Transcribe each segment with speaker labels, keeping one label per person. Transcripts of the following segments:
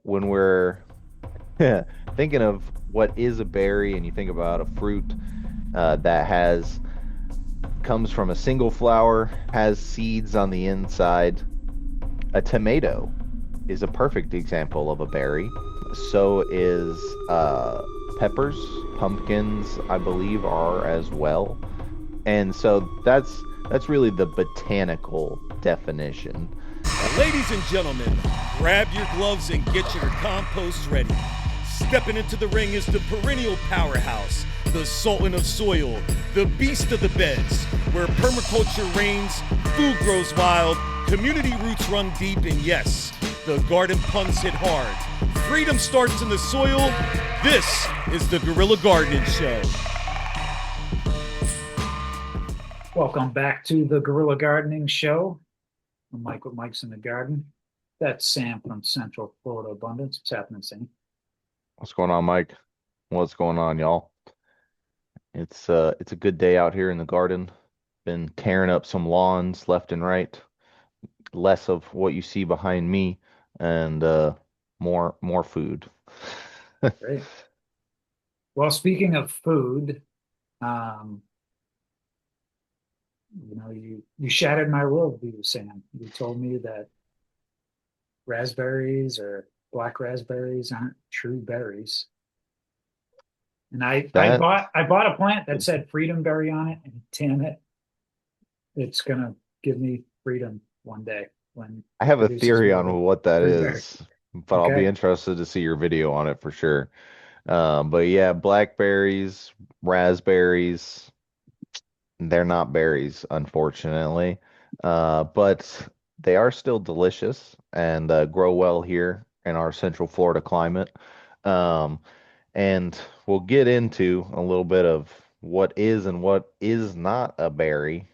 Speaker 1: when we're thinking of what is a berry and you think about a fruit that has comes from a single flower, has seeds on the inside, a tomato is a perfect example of a berry. So is peppers, pumpkins, I believe, are as well. And so that's really the botanical definition.
Speaker 2: Ladies and gentlemen, grab your gloves and get your compost ready. Stepping into the ring is the perennial powerhouse, the sultan of soil, the beast of the beds, where permaculture reigns, food grows wild, community roots run deep, and yes, the garden punts hit hard. Freedom starts in the soil. This is the Guerrilla Gardening Show.
Speaker 3: Welcome back to the Guerrilla Gardening Show. I'm Mike with Mike's in the Garden. That's Sam from Central Florida Abundance. What's happening, Sam?
Speaker 1: What's going on, Mike? What's going on, y'all? It's a good day out here in the garden. Been tearing up some lawns left and right. Less of what you see behind me and more food.
Speaker 3: Great. Well, speaking of food, um, you shattered my worldview, Sam. You told me that raspberries or black raspberries aren't true berries. And I, I
Speaker 1: That
Speaker 3: bought I bought a plant that said freedom berry on it, and damn it, it's gonna give me freedom one day when
Speaker 1: I
Speaker 3: it
Speaker 1: have a
Speaker 3: produces
Speaker 1: theory
Speaker 3: more
Speaker 1: on
Speaker 3: than
Speaker 1: what that
Speaker 3: three berries.
Speaker 1: is, but I'll be
Speaker 3: Okay.
Speaker 1: interested to see your video on it for sure. But yeah, blackberries, raspberries, they're not berries, unfortunately. But they are still delicious and grow well here in our Central Florida climate. Um, and we'll get into a little bit of what is and what is not a berry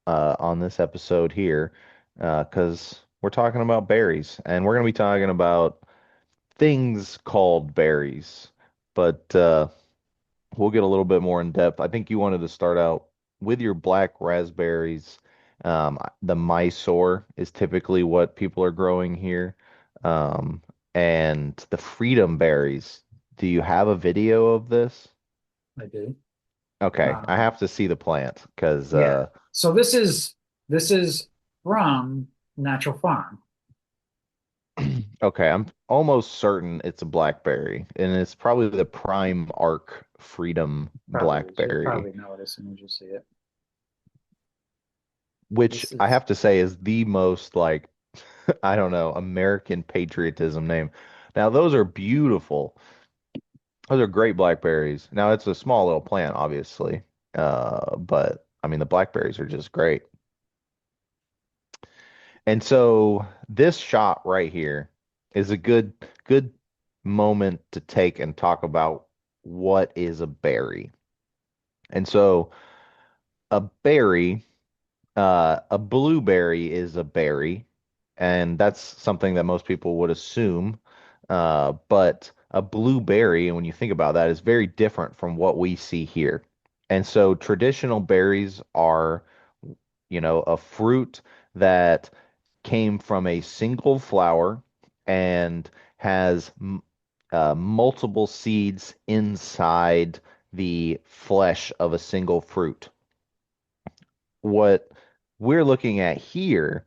Speaker 1: on this episode here, because we're talking about berries, and we're going to be talking about things called berries. But we'll get a little bit more in depth. I think you wanted to start out with your black raspberries. The Mysore is typically what people are growing here. Um, and the freedom berries. Do you have a video of this?
Speaker 3: I do.
Speaker 1: Okay, I
Speaker 3: Um,
Speaker 1: have to see the plant because
Speaker 3: yeah. So this is from Natural Farm.
Speaker 1: okay, I'm almost certain it's a blackberry, and it's probably the prime arc freedom
Speaker 3: Probably is. You'll
Speaker 1: blackberry,
Speaker 3: probably know it as soon as you see it.
Speaker 1: which
Speaker 3: This
Speaker 1: I
Speaker 3: is
Speaker 1: have to say is the most like I don't know, American patriotism name. Now, those are beautiful. Those are great blackberries. Now, it's a small little plant, obviously. But I mean, the blackberries are just great. And so this shot right here is a good moment to take and talk about what is a berry. And so a berry, a blueberry is a berry, and that's something that most people would assume. But a blueberry, and when you think about that, is very different from what we see here. And so traditional berries are, a fruit that came from a single flower and has multiple seeds inside the flesh of a single fruit. What we're looking at here,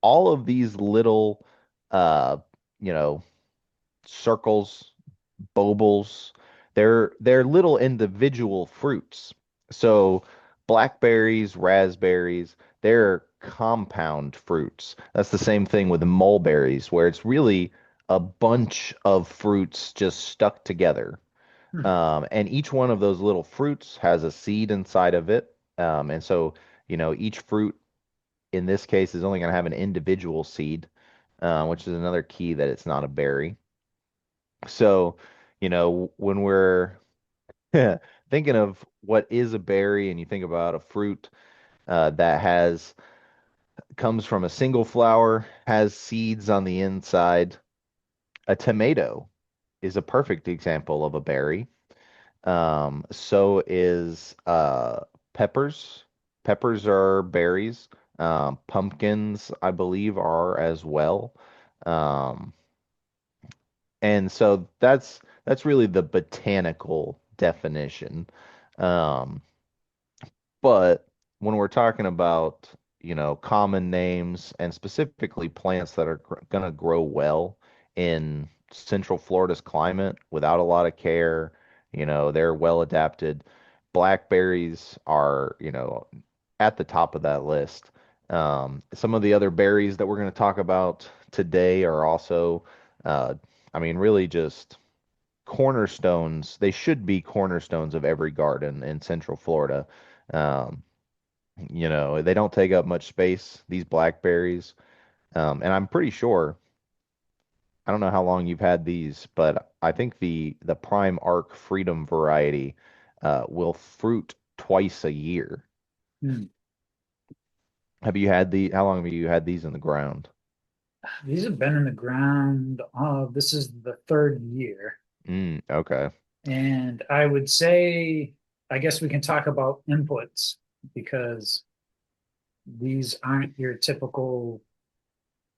Speaker 1: all of these little, uh, you know, circles, bobles, they're little individual fruits. So blackberries, raspberries, they're compound fruits. That's the same thing with mulberries, where it's really a bunch of fruits just stuck together.
Speaker 3: hmm,
Speaker 1: And each one of those little fruits has a seed inside of it. And so, each fruit in this case is only going to have an individual seed, which is another key that it's not a berry. So, when we're thinking of what is a berry and you think about a fruit that has comes from a single flower, has seeds on the inside, a tomato is a perfect example of a berry. So is peppers. Peppers are berries. Pumpkins, I believe, are as well. Um, And so that's really the botanical definition. Um, but when we're talking about, common names and specifically plants that are going to grow well in Central Florida's climate without a lot of care, they're well adapted. Blackberries are, at the top of that list. Some of the other berries that we're going to talk about today are also, uh, really just cornerstones. They should be cornerstones of every garden in Central Florida. Um, they don't take up much space, these blackberries. And I'm pretty sure, I don't know how long you've had these, but I think the Prime Arc Freedom variety will fruit twice a year.
Speaker 3: Hmm.
Speaker 1: How long have you had these in the ground?
Speaker 3: These have been in the ground. This is the third year.
Speaker 1: Okay.
Speaker 3: And I would say, I guess we can talk about inputs because these aren't your typical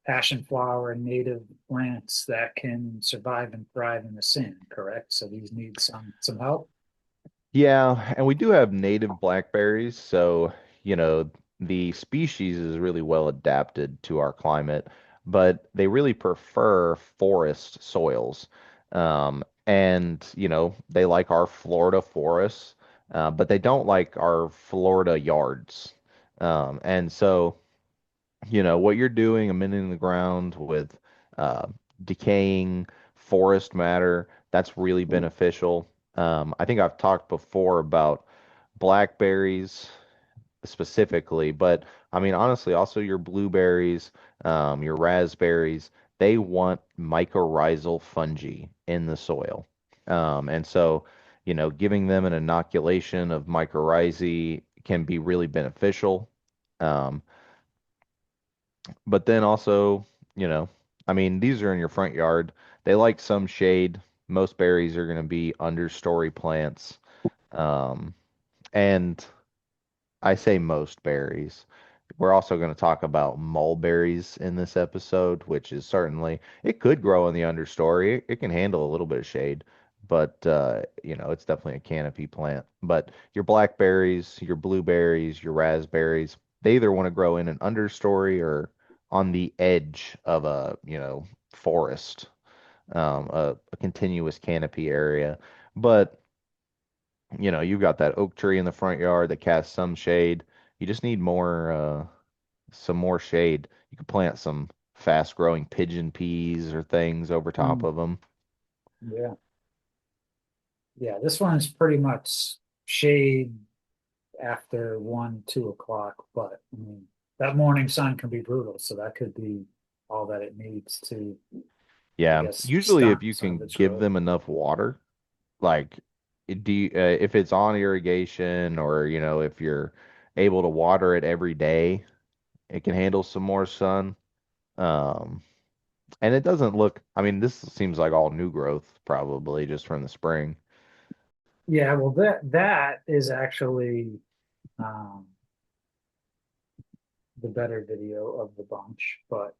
Speaker 3: passion flower native plants that can survive and thrive in the sand, correct? So these need some help.
Speaker 1: Yeah, and we do have native blackberries, so the species is really well adapted to our climate, but they really prefer forest soils. And they like our Florida forests, but they don't like our Florida yards. And so what you're doing, a minute in the ground with uh, decaying forest matter, that's really beneficial. I think I've talked before about blackberries specifically, but honestly, also your blueberries, your raspberries, they want mycorrhizal fungi in the soil. And so, giving them an inoculation of mycorrhizae can be really beneficial. Um, but then also, these are in your front yard. They like some shade. Most berries are going to be understory plants. Um, and I say most berries. We're also going to talk about mulberries in this episode, which is certainly, it could grow in the understory. It can handle a little bit of shade, but it's definitely a canopy plant. But your blackberries, your blueberries, your raspberries, they either want to grow in an understory or on the edge of a, forest, a continuous canopy area. But you've got that oak tree in the front yard that casts some shade. You just need some more shade. You could plant some fast growing pigeon peas or things over top
Speaker 3: Hmm.
Speaker 1: of them.
Speaker 3: Yeah. Yeah. This one is pretty much shade after 1, 2 o'clock, but I mean, that morning sun can be brutal. So that could be all that it needs to, I
Speaker 1: Yeah,
Speaker 3: guess,
Speaker 1: usually if
Speaker 3: stunt
Speaker 1: you
Speaker 3: some of
Speaker 1: can
Speaker 3: its
Speaker 1: give
Speaker 3: growth.
Speaker 1: them enough water, like if it's on irrigation or if you're able to water it every day, it can handle some more sun. Um, and it doesn't look, this seems like all new growth probably just from the spring.
Speaker 3: Yeah, well, that is actually um, the better video of the bunch, but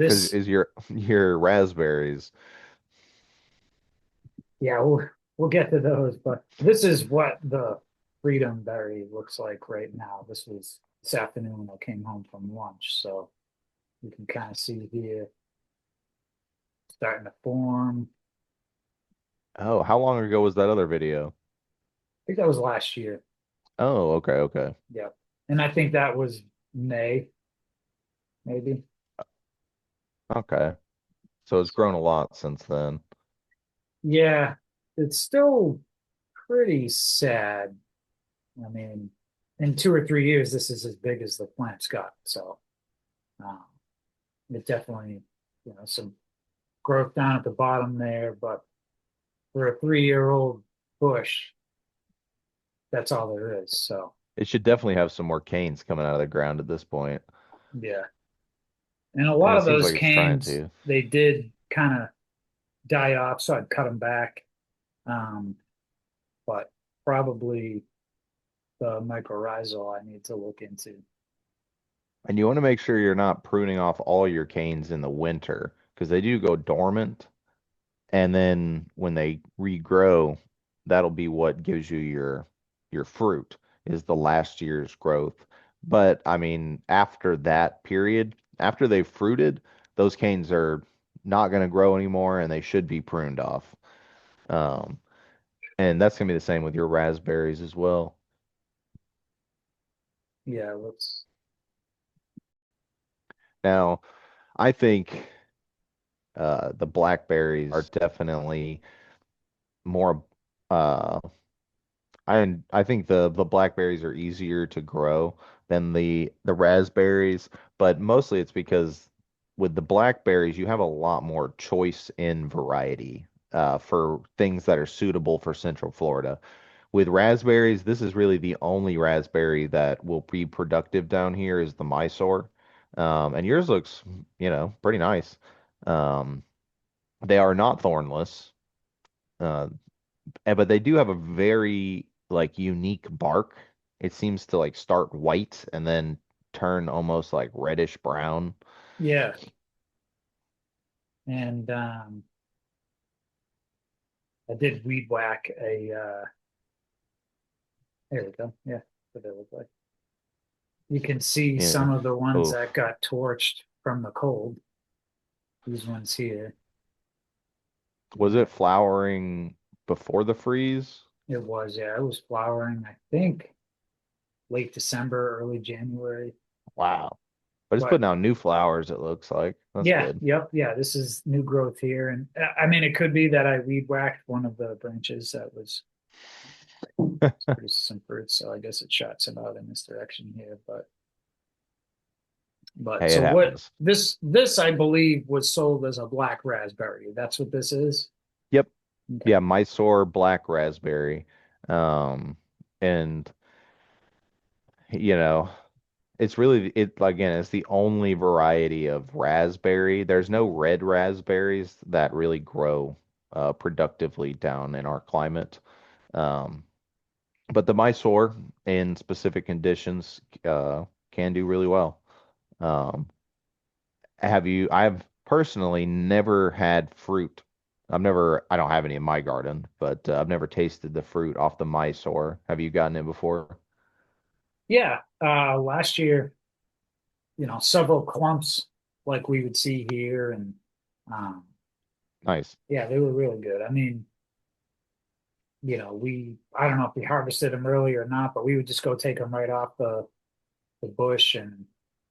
Speaker 1: Because
Speaker 3: this,
Speaker 1: is your your raspberries.
Speaker 3: yeah, we'll get to those, but this is what the Freedom Berry looks like right now. This was this afternoon when I came home from lunch, so you can kind of see here starting to form.
Speaker 1: Oh, how long ago was that other video?
Speaker 3: I think that was last year.
Speaker 1: Oh, okay, okay.
Speaker 3: Yep. And I think that was May, maybe.
Speaker 1: Okay. So it's grown
Speaker 3: So
Speaker 1: a lot since then.
Speaker 3: yeah, it's still pretty sad. I mean, in 2 or 3 years, this is as big as the plant's got. So um, it definitely, some growth down at the bottom there, but for a 3-year-old bush, that's all there is. So
Speaker 1: It should definitely have some more canes coming out of the ground at this point.
Speaker 3: yeah. And a
Speaker 1: And
Speaker 3: lot
Speaker 1: it
Speaker 3: of
Speaker 1: seems
Speaker 3: those
Speaker 1: like it's trying
Speaker 3: canes,
Speaker 1: to.
Speaker 3: they did kind of die off, so I'd cut them back. Um, but probably the mycorrhizal I need to look into.
Speaker 1: And you want to make sure you're not pruning off all your canes in the winter, because they do go dormant, and then when they regrow, that'll be what gives you your fruit is the last year's growth. But I mean, after that period, after they've fruited, those canes are not going to grow anymore, and they should be pruned off. Um, and that's gonna be the same with your raspberries as well.
Speaker 3: Yeah, let's.
Speaker 1: Now, I think the blackberries are definitely more. Uh, I think the blackberries are easier to grow than the raspberries, but mostly it's because with the blackberries you have a lot more choice in variety for things that are suitable for Central Florida. With raspberries, this is really the only raspberry that will be productive down here is the Mysore. And yours looks, pretty nice. Um, they are not thornless. Uh, but they do have a very like unique bark. It seems to like start white and then turn almost like reddish brown.
Speaker 3: Yeah, and I did weed whack a. There we go. Yeah, what they look like. You can see
Speaker 1: Yeah.
Speaker 3: some of the ones
Speaker 1: Oh,
Speaker 3: that got torched from the cold. These ones here.
Speaker 1: was it flowering before the freeze?
Speaker 3: It was, yeah, it was flowering, I think, late December, early January.
Speaker 1: Wow. But it's
Speaker 3: But
Speaker 1: putting out new flowers, it looks like. That's
Speaker 3: yeah,
Speaker 1: good.
Speaker 3: yep, yeah, this is new growth here. And I mean, it could be that I weed whacked one of the branches that was producing some fruit. So I guess it shot some out in this direction here. But
Speaker 1: Hey, it
Speaker 3: so what
Speaker 1: happens.
Speaker 3: this I believe was sold as a black raspberry. That's what this is.
Speaker 1: Yep.
Speaker 3: Okay.
Speaker 1: Yeah, Mysore black raspberry. Um, and you know, it's really it again, it's the only variety of raspberry. There's no red raspberries that really grow productively down in our climate. Um, but the Mysore in specific conditions can do really well. Um, I've personally never had fruit. I don't have any in my garden, but I've never tasted the fruit off the Mysore. Have you gotten it before?
Speaker 3: Yeah. Last year, several clumps like we would see here, and um,
Speaker 1: Nice.
Speaker 3: yeah, they were really good. I mean, I don't know if we harvested them early or not, but we would just go take them right off the bush, and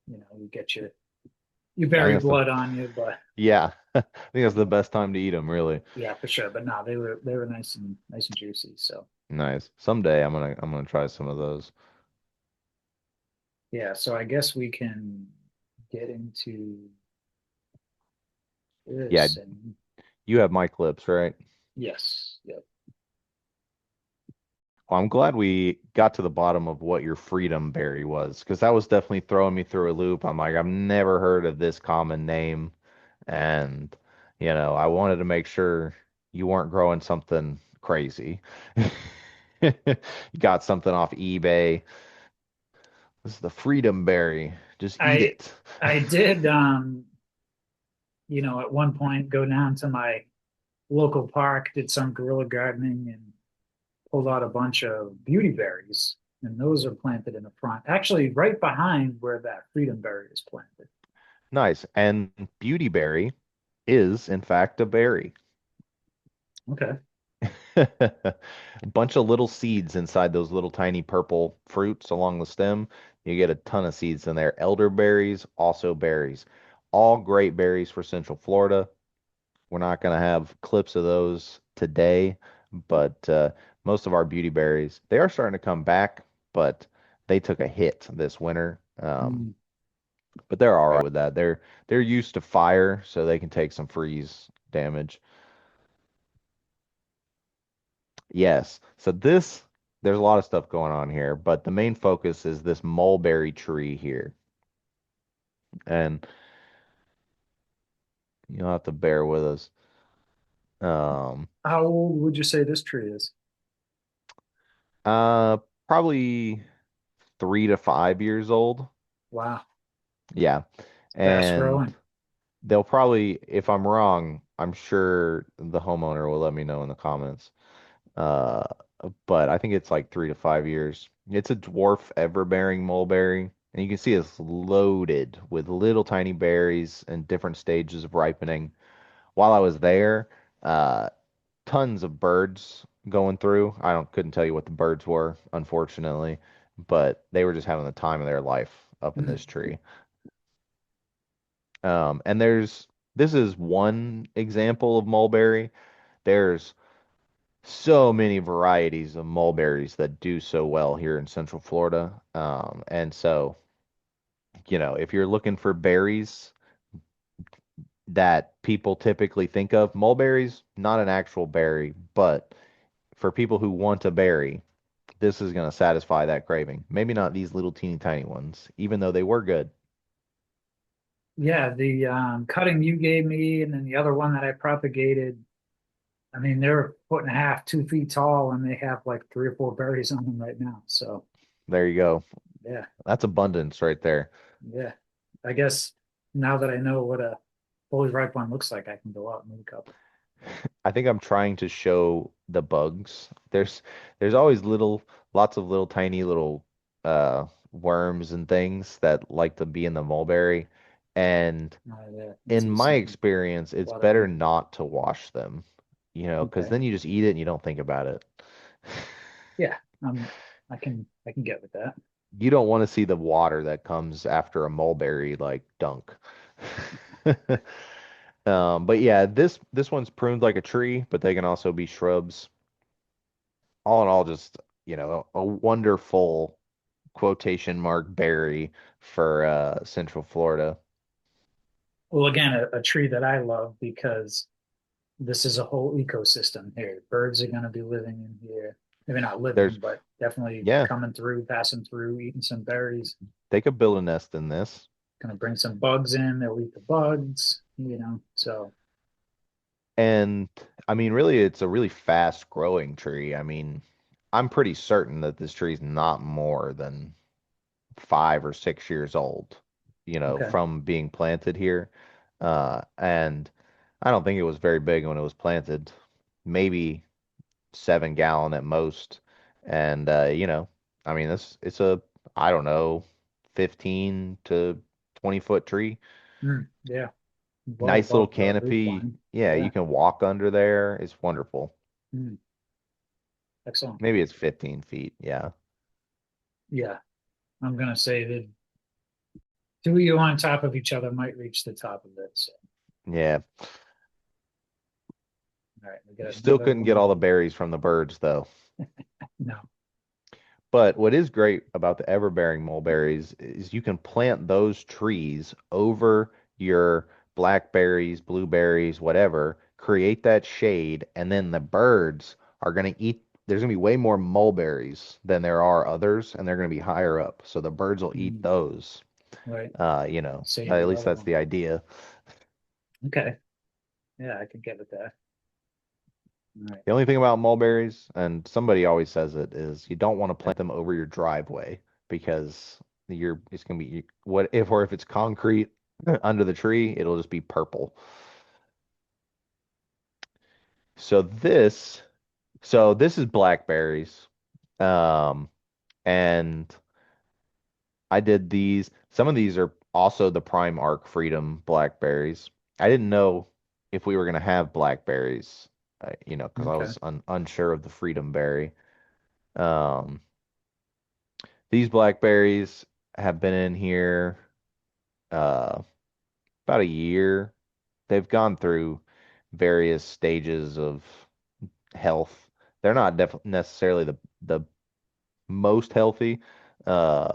Speaker 3: you get you
Speaker 1: I think
Speaker 3: bury
Speaker 1: that's the
Speaker 3: blood on you, but
Speaker 1: Yeah, I think that's the best time to eat them, really.
Speaker 3: yeah, for sure. But no, they were nice and juicy. So
Speaker 1: Nice. Someday I'm gonna try some of those.
Speaker 3: yeah, so I guess we can get into
Speaker 1: Yeah,
Speaker 3: this and
Speaker 1: you have my clips, right?
Speaker 3: yes, yep.
Speaker 1: Well, I'm glad we got to the bottom of what your freedom berry was, because that was definitely throwing me through a loop. I'm like, I've never heard of this common name, and I wanted to make sure you weren't growing something crazy. You got something off eBay. This is the freedom berry. Just eat
Speaker 3: I
Speaker 1: it.
Speaker 3: I did at one point go down to my local park, did some guerrilla gardening, and pulled out a bunch of beauty berries. And those are planted in the front, actually, right behind where that freedom berry is planted.
Speaker 1: Nice. And beautyberry is, in fact, a berry.
Speaker 3: Okay.
Speaker 1: A bunch of little seeds inside those little tiny purple fruits along the stem. You get a ton of seeds in there. Elderberries, also berries. All great berries for Central Florida. We're not going to have clips of those today, but most of our beauty berries, they are starting to come back, but they took a hit this winter.
Speaker 3: Mm.
Speaker 1: But they're all right with that. They're used to fire, so they can take some freeze damage. Yes. So there's a lot of stuff going on here, but the main focus is this mulberry tree here. And you'll have to bear with us. Um,
Speaker 3: How old would you say this tree is?
Speaker 1: uh, Probably 3 to 5 years old.
Speaker 3: Wow,
Speaker 1: Yeah.
Speaker 3: fast
Speaker 1: And
Speaker 3: growing.
Speaker 1: they'll probably, if I'm wrong, I'm sure the homeowner will let me know in the comments. Uh, but I think it's like 3 to 5 years. It's a dwarf ever-bearing mulberry, and you can see it's loaded with little tiny berries and different stages of ripening. While I was there, uh, tons of birds going through. I don't couldn't tell you what the birds were, unfortunately, but they were just having the time of their life up in
Speaker 3: Mm.
Speaker 1: this tree. And this is one example of mulberry. There's so many varieties of mulberries that do so well here in Central Florida. And so, if you're looking for berries that people typically think of, mulberries, not an actual berry, but for people who want a berry, this is going to satisfy that craving. Maybe not these little teeny tiny ones, even though they were good.
Speaker 3: Yeah, the cutting you gave me, and then the other one that I propagated. I mean, they're a foot and a half, 2 feet tall, and they have like 3 or 4 berries on them right now. So
Speaker 1: There you go.
Speaker 3: yeah,
Speaker 1: That's abundance right there.
Speaker 3: yeah. I guess now that I know what a fully ripe one looks like, I can go out and make a couple.
Speaker 1: I think I'm trying to show the bugs. There's always lots of little tiny little worms and things that like to be in the mulberry. And
Speaker 3: Yeah, I
Speaker 1: in
Speaker 3: see
Speaker 1: my
Speaker 3: some
Speaker 1: experience, it's better
Speaker 3: fluttering.
Speaker 1: not to wash them, because
Speaker 3: Okay.
Speaker 1: then you just eat it and you don't think about it.
Speaker 3: Yeah, I can get with that.
Speaker 1: You don't want to see the water that comes after a mulberry like dunk. But yeah, this one's pruned like a tree, but they can also be shrubs. All in all, just a wonderful quotation mark berry for Central Florida.
Speaker 3: Well, again, a tree that I love because this is a whole ecosystem here. Birds are going to be living in here. Maybe not living,
Speaker 1: There's
Speaker 3: but definitely
Speaker 1: Yeah,
Speaker 3: coming through, passing through, eating some berries.
Speaker 1: they could build a nest in this.
Speaker 3: Going to bring some bugs in. They'll eat the bugs, So,
Speaker 1: And I mean, really, it's a really fast growing tree. I mean, I'm pretty certain that this tree is not more than 5 or 6 years old,
Speaker 3: okay.
Speaker 1: from being planted here. And I don't think it was very big when it was planted, maybe 7 gallon at most. And I mean, it's a, I don't know, 15 to 20 foot tree.
Speaker 3: Yeah. Well
Speaker 1: Nice little
Speaker 3: above the roof
Speaker 1: canopy.
Speaker 3: line.
Speaker 1: Yeah, you
Speaker 3: Yeah.
Speaker 1: can walk under there. It's wonderful.
Speaker 3: Mm, excellent.
Speaker 1: Maybe it's 15 feet. Yeah.
Speaker 3: Yeah. I'm going to say that two of you on top of each other might reach the top of it. So,
Speaker 1: Yeah.
Speaker 3: all right. We
Speaker 1: You
Speaker 3: got
Speaker 1: still
Speaker 3: another
Speaker 1: couldn't get
Speaker 3: one.
Speaker 1: all the berries from the birds, though.
Speaker 3: No.
Speaker 1: But what is great about the everbearing mulberries is you can plant those trees over your blackberries, blueberries, whatever, create that shade, and then the birds are going to eat. There's going to be way more mulberries than there are others, and they're going to be higher up. So the birds will eat
Speaker 3: Mm,
Speaker 1: those.
Speaker 3: right. Save
Speaker 1: At
Speaker 3: the
Speaker 1: least
Speaker 3: other
Speaker 1: that's
Speaker 3: one.
Speaker 1: the idea.
Speaker 3: Okay. Yeah, I could get with that. All right.
Speaker 1: The only thing about mulberries, and somebody always says it, is you don't want to plant them over your driveway because it's gonna be or if it's concrete under the tree, it'll just be purple. So this is blackberries. Um, and I did these. Some of these are also the Prime Arc Freedom blackberries. I didn't know if we were gonna have blackberries, because I
Speaker 3: Okay.
Speaker 1: was unsure of the Freedom berry. Um, These blackberries have been in here uh, about a year. They've gone through various stages of health. They're not necessarily the most healthy, uh,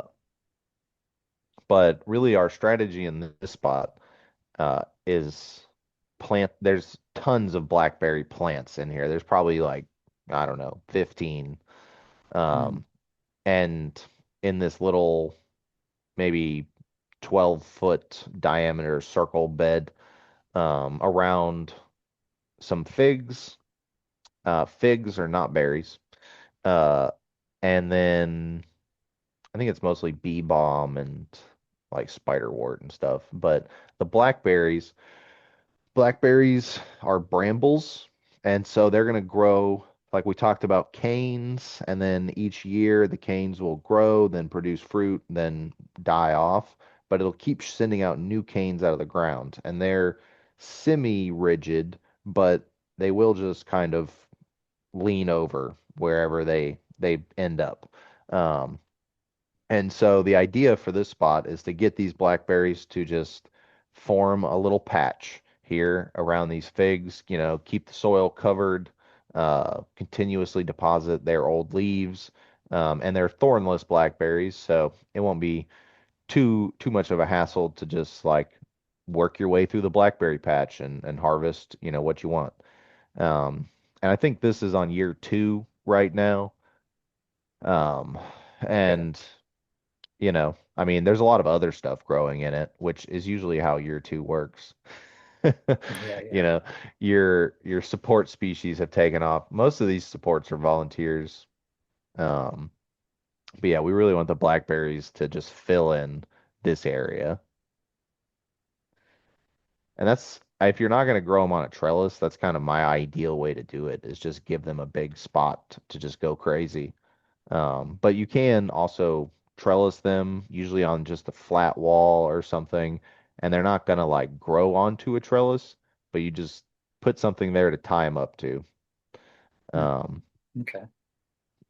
Speaker 1: but really our strategy in this spot is plant. There's tons of blackberry plants in here. There's probably like, I don't know, 15.
Speaker 3: Mm,
Speaker 1: Um, and in this little maybe 12-foot diameter circle bed around some figs. Figs are not berries. Uh, and then I think it's mostly bee balm and like spiderwort and stuff. But the blackberries are brambles, and so they're going to grow like we talked about canes, and then each year the canes will grow, then produce fruit, then die off, but it'll keep sending out new canes out of the ground, and they're semi-rigid, but they will just kind of lean over wherever they end up. Um, and so the idea for this spot is to get these blackberries to just form a little patch here around these figs, keep the soil covered, continuously deposit their old leaves, and they're thornless blackberries, so it won't be too much of a hassle to just like work your way through the blackberry patch and harvest, what you want. Um, and I think this is on year 2 right now. Um,
Speaker 3: Okay.
Speaker 1: and I mean, there's a lot of other stuff growing in it, which is usually how year 2 works.
Speaker 3: Yeah,
Speaker 1: You
Speaker 3: yeah.
Speaker 1: know, your support species have taken off. Most of these supports are volunteers. Um, but yeah, we really want the blackberries to just fill in this area. And that's if you're not going to grow them on a trellis, that's kind of my ideal way to do it, is just give them a big spot to just go crazy. But you can also trellis them, usually on just a flat wall or something, and they're not gonna like grow onto a trellis, but you just put something there to tie them up to.
Speaker 3: Hmm.
Speaker 1: Um,
Speaker 3: Okay.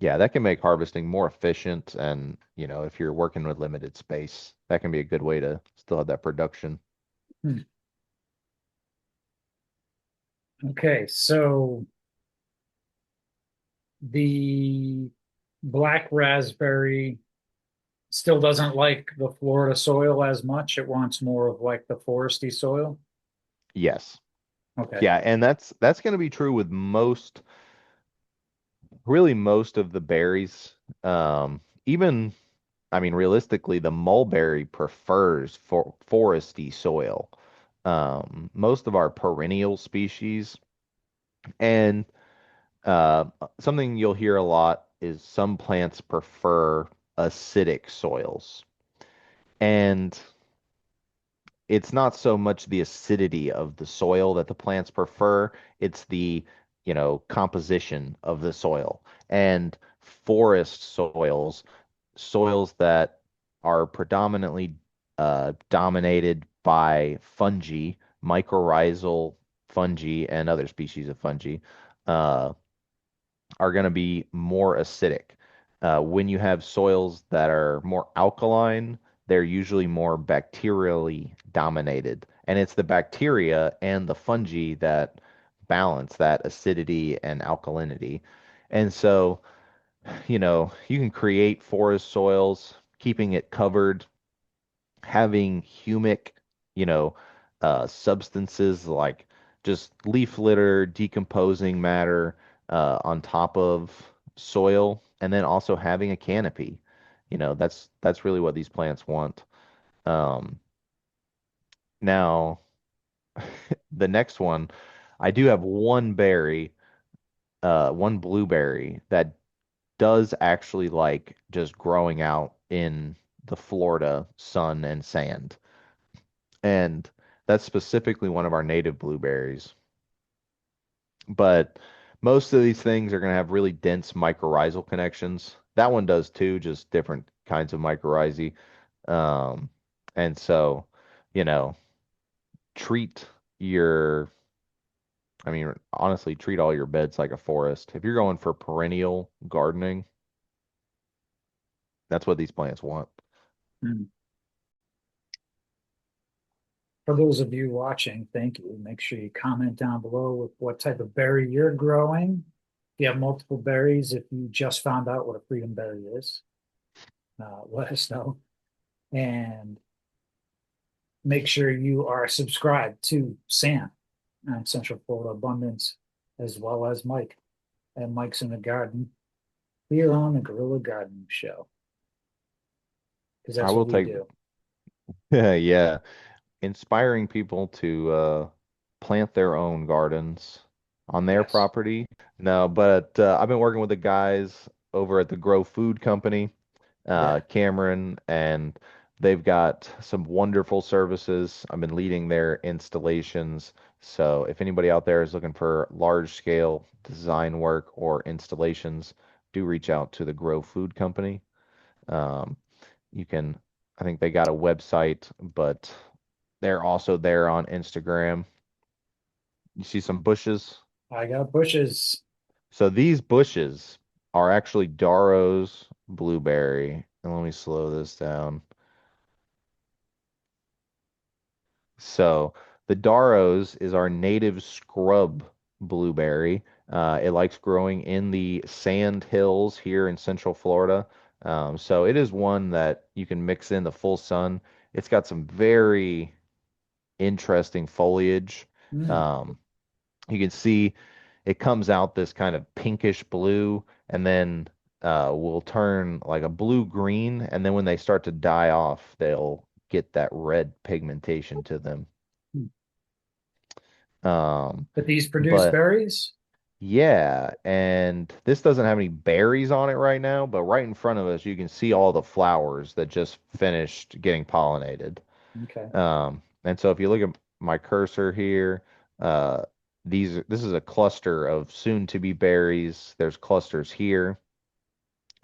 Speaker 1: yeah, that can make harvesting more efficient, and if you're working with limited space, that can be a good way to still have that production.
Speaker 3: Hmm. Okay. So the black raspberry still doesn't like the Florida soil as much. It wants more of like the foresty soil.
Speaker 1: Yes.
Speaker 3: Okay.
Speaker 1: Yeah, and that's going to be true with really most of the berries. Even I mean, realistically, the mulberry prefers foresty soil. Most of our perennial species, and uh, something you'll hear a lot is some plants prefer acidic soils. And it's not so much the acidity of the soil that the plants prefer, it's the, composition of the soil. And forest soils that are predominantly dominated by fungi, mycorrhizal fungi, and other species of fungi, uh, are going to be more acidic. When you have soils that are more alkaline, they're usually more bacterially dominated. And it's the bacteria and the fungi that balance that acidity and alkalinity. And so, you can create forest soils, keeping it covered, having humic, you know, substances like just leaf litter, decomposing matter on top of soil, and then also having a canopy. That's really what these plants want. Um, Now, the next one, I do have one blueberry that does actually like just growing out in the Florida sun and sand. And that's specifically one of our native blueberries. But most of these things are going to have really dense mycorrhizal connections. That one does too, just different kinds of mycorrhizae. Um, and so, you know, treat your, I mean, honestly, treat all your beds like a forest. If you're going for perennial gardening, that's what these plants want.
Speaker 3: Hmm. For those of you watching, thank you. Make sure you comment down below with what type of berry you're growing. If you have multiple berries, if you just found out what a freedom berry is, let us know. And make sure you are subscribed to Sam and Central Florida Abundance, as well as Mike and Mike's in the Garden here on the Guerrilla Gardening Show, because
Speaker 1: I
Speaker 3: that's what
Speaker 1: will
Speaker 3: we
Speaker 1: take,
Speaker 3: do.
Speaker 1: yeah, inspiring people to plant their own gardens on their
Speaker 3: Yes.
Speaker 1: property. No, but I've been working with the guys over at the Grow Food Company,
Speaker 3: Yeah.
Speaker 1: Cameron and They've got some wonderful services. I've been leading their installations. So if anybody out there is looking for large scale design work or installations, do reach out to the Grow Food Company. Um, you can, I think they got a website, but they're also there on Instagram. You see some bushes?
Speaker 3: I got bushes.
Speaker 1: So these bushes are actually Darrow's blueberry. And let me slow this down. So the Darrow's is our native scrub blueberry. It likes growing in the sand hills here in Central Florida. So it is one that you can mix in the full sun. It's got some very interesting foliage.
Speaker 3: Mm,
Speaker 1: Um, you can see it comes out this kind of pinkish blue and then will turn like a blue green. And then when they start to die off, they'll get that red pigmentation to them.
Speaker 3: mm.
Speaker 1: Um,
Speaker 3: But these produce
Speaker 1: but
Speaker 3: berries?
Speaker 1: yeah, and this doesn't have any berries on it right now, but right in front of us, you can see all the flowers that just finished getting pollinated.
Speaker 3: Okay.
Speaker 1: And so if you look at my cursor here, uh, this is a cluster of soon to be berries. There's clusters here,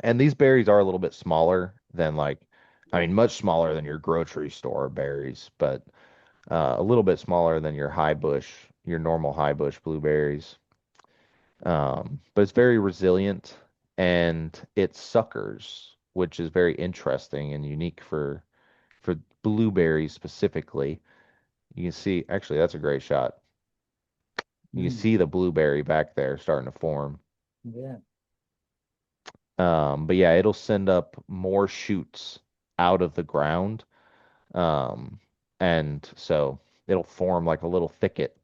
Speaker 1: and these berries are a little bit smaller than like, I mean, much smaller than your grocery store berries, but a little bit smaller than your normal high bush blueberries. But it's very resilient and it suckers, which is very interesting and unique for blueberries specifically. You can see, actually, that's a great shot. You can
Speaker 3: Mm,
Speaker 1: see the blueberry back there starting to form.
Speaker 3: yeah.
Speaker 1: But yeah, it'll send up more shoots out of the ground. Um, and so it'll form like a little thicket.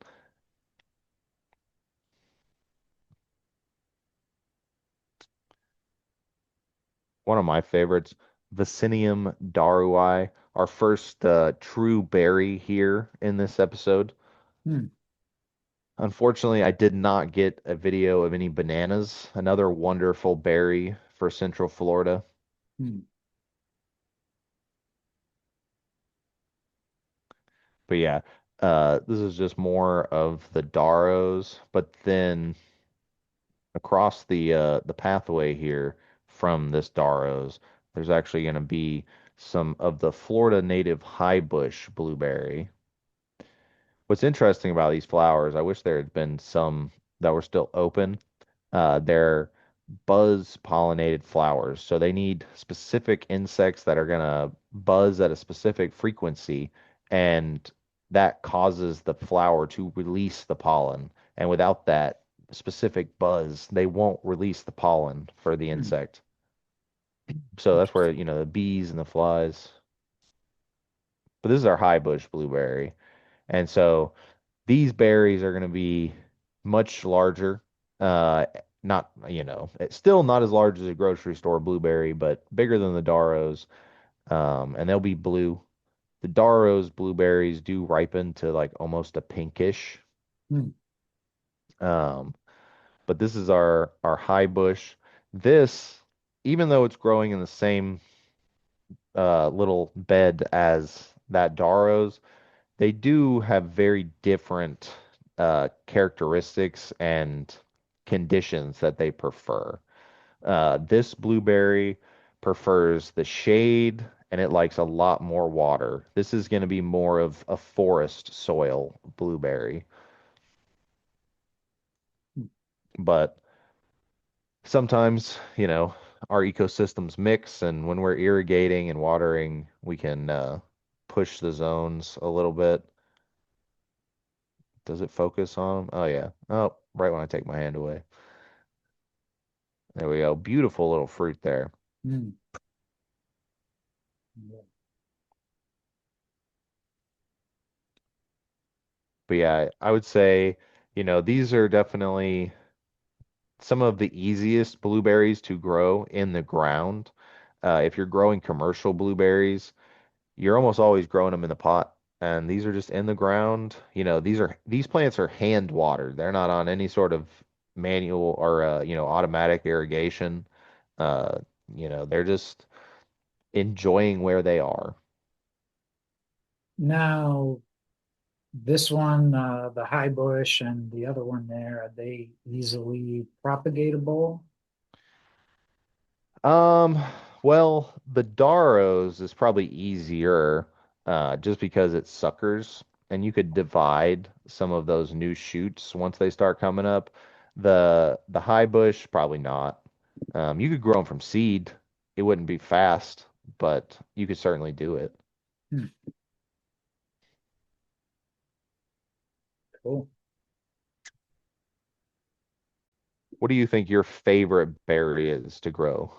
Speaker 1: One of my favorites, Vicinium darui, our first true berry here in this episode.
Speaker 3: Mm,
Speaker 1: Unfortunately, I did not get a video of any bananas, another wonderful berry for Central Florida.
Speaker 3: mm,
Speaker 1: But yeah, this is just more of the Darrows, but then across the pathway here from this Darrows, there's actually going to be some of the Florida native high bush blueberry. What's interesting about these flowers, I wish there had been some that were still open. They're buzz pollinated flowers, so they need specific insects that are gonna buzz at a specific frequency, and that causes the flower to release the pollen. And without that specific buzz, they won't release the pollen for the
Speaker 3: mm.
Speaker 1: insect. So that's where,
Speaker 3: Interesting.
Speaker 1: the bees and the flies. But this is our high bush blueberry. And so these berries are going to be much larger. Uh, not, it's still not as large as a grocery store blueberry, but bigger than the Darrows. And they'll be blue. The Darrow's blueberries do ripen to like almost a pinkish.
Speaker 3: Mm,
Speaker 1: Um, but this is our high bush. This, even though it's growing in the same little bed as that Darrow's, they do have very different characteristics and conditions that they prefer. This blueberry prefers the shade and it likes a lot more water. This is going to be more of a forest soil blueberry,
Speaker 3: mm,
Speaker 1: but sometimes, our ecosystems mix, and when we're irrigating and watering, we can push the zones a little bit. Does it focus on them? Oh yeah. Oh, right when I take my hand away. There we go. Beautiful little fruit there.
Speaker 3: mm. Yeah.
Speaker 1: But yeah, I would say, these are definitely some of the easiest blueberries to grow in the ground. If you're growing commercial blueberries, you're almost always growing them in the pot. And these are just in the ground. These plants are hand watered. They're not on any sort of manual or automatic irrigation. Uh, they're just enjoying where they are.
Speaker 3: Now, this one, the high bush and the other one there, are they easily propagatable?
Speaker 1: Um, well, the Daros is probably easier, just because it's suckers, and you could divide some of those new shoots once they start coming up. The high bush, probably not. You could grow them from seed. It wouldn't be fast, but you could certainly do it.
Speaker 3: Hmm, cool.
Speaker 1: What do you think your favorite berry is to grow?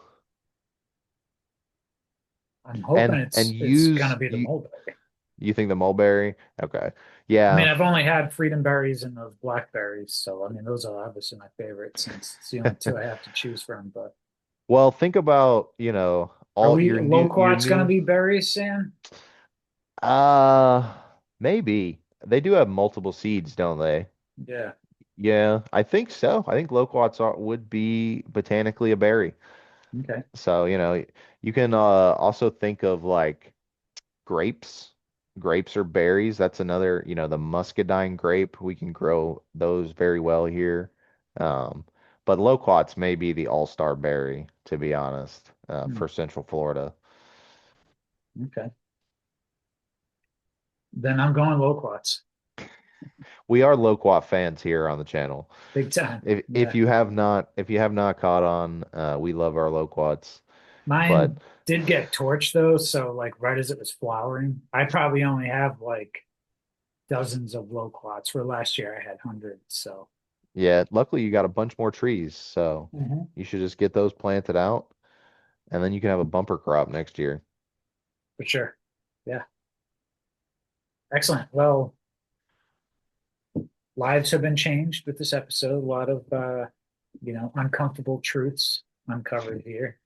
Speaker 3: I'm hoping
Speaker 1: And
Speaker 3: it's gonna
Speaker 1: use
Speaker 3: be the
Speaker 1: you
Speaker 3: mulberry.
Speaker 1: you think the mulberry? Okay.
Speaker 3: I mean,
Speaker 1: Yeah.
Speaker 3: I've only had freedom berries and those blackberries, so I mean, those are obviously my favorite since it's the only two I have to choose from. But
Speaker 1: Well, think about,
Speaker 3: are
Speaker 1: all
Speaker 3: we
Speaker 1: your
Speaker 3: loquats gonna
Speaker 1: new
Speaker 3: be berries, Sam?
Speaker 1: uh maybe. They do have multiple seeds, don't they?
Speaker 3: Yeah.
Speaker 1: Yeah, I think so. I think loquats would be botanically a berry.
Speaker 3: Okay.
Speaker 1: So, you can also think of like grapes. Grapes are berries. That's another, the muscadine grape. We can grow those very well here. Um, but loquats may be the all-star berry, to be honest,
Speaker 3: Hmm,
Speaker 1: for Central Florida.
Speaker 3: okay. Then I'm going loquats.
Speaker 1: We are loquat fans here on the channel.
Speaker 3: Big time.
Speaker 1: If
Speaker 3: Yeah.
Speaker 1: you have not caught on, we love our loquats. But
Speaker 3: Mine did get torched though, so like right as it was flowering, I probably only have like dozens of loquats. For last year, I had hundreds. So
Speaker 1: yeah, luckily you got a bunch more trees, so
Speaker 3: Mhm.
Speaker 1: you should just get those planted out, and then you can have a bumper crop next year.
Speaker 3: For sure. Yeah. Excellent. Well, lives have been changed with this episode. A lot of uncomfortable truths uncovered here.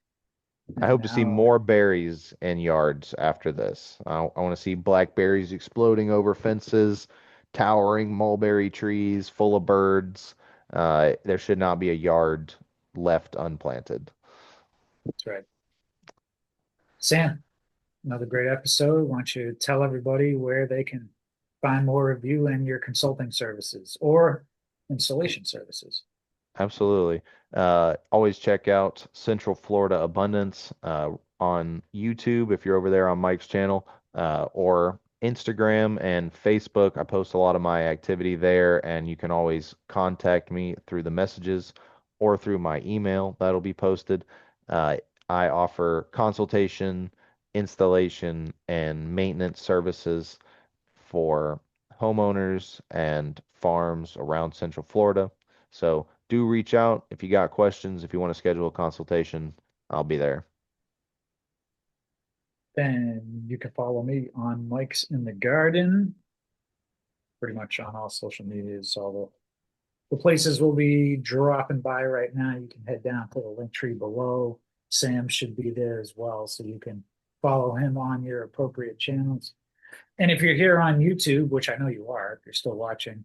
Speaker 1: I
Speaker 3: And
Speaker 1: hope to see
Speaker 3: now
Speaker 1: more berries in yards after this. I want to see blackberries exploding over fences, towering mulberry trees full of birds. There should not be a yard left unplanted.
Speaker 3: that's right. Sam, another great episode. Why don't you tell everybody where they can find more of you and your consulting services or installation services?
Speaker 1: Absolutely. Always check out Central Florida Abundance on YouTube if you're over there on Mike's channel, or Instagram and Facebook. I post a lot of my activity there, and you can always contact me through the messages or through my email that'll be posted. Uh, I offer consultation, installation, and maintenance services for homeowners and farms around Central Florida. So do reach out if you got questions, if you want to schedule a consultation, I'll be there.
Speaker 3: Then you can follow me on Mike's in the Garden, pretty much on all social medias. All the places will be dropping by right now. You can head down to the link tree below. Sam should be there as well, so you can follow him on your appropriate channels. And if you're here on YouTube, which I know you are, if you're still watching,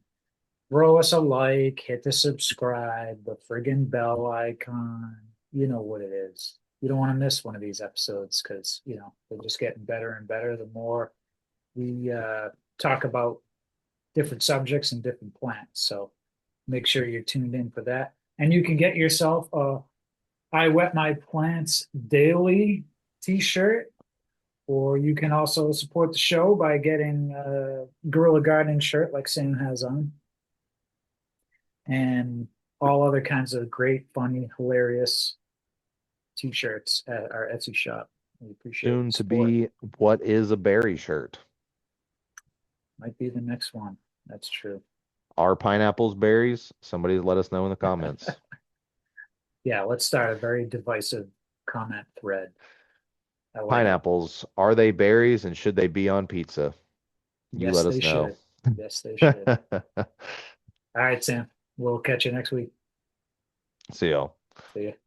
Speaker 3: throw us a like, hit the subscribe, the friggin' bell icon. You know what it is. You don't want to miss one of these episodes because, they're just getting better and better the more we talk about different subjects and different plants. So make sure you're tuned in for that. And you can get yourself a I Wet My Plants Daily t-shirt, or you can also support the show by getting a Guerrilla Gardening shirt like Sam has on, and all other kinds of great, funny, hilarious t-shirts at our Etsy shop. We appreciate
Speaker 1: Soon
Speaker 3: the
Speaker 1: to
Speaker 3: support.
Speaker 1: be What is a Berry shirt?
Speaker 3: Might be the next one. That's true.
Speaker 1: Are pineapples berries? Somebody let us know in the comments.
Speaker 3: Yeah, let's start a very divisive comment thread. I like it.
Speaker 1: Pineapples, are they berries and should they be on pizza? You
Speaker 3: Yes,
Speaker 1: let
Speaker 3: they
Speaker 1: us know.
Speaker 3: should. Yes, they should. All right, Sam. We'll catch you next week.
Speaker 1: See y'all.
Speaker 3: See you.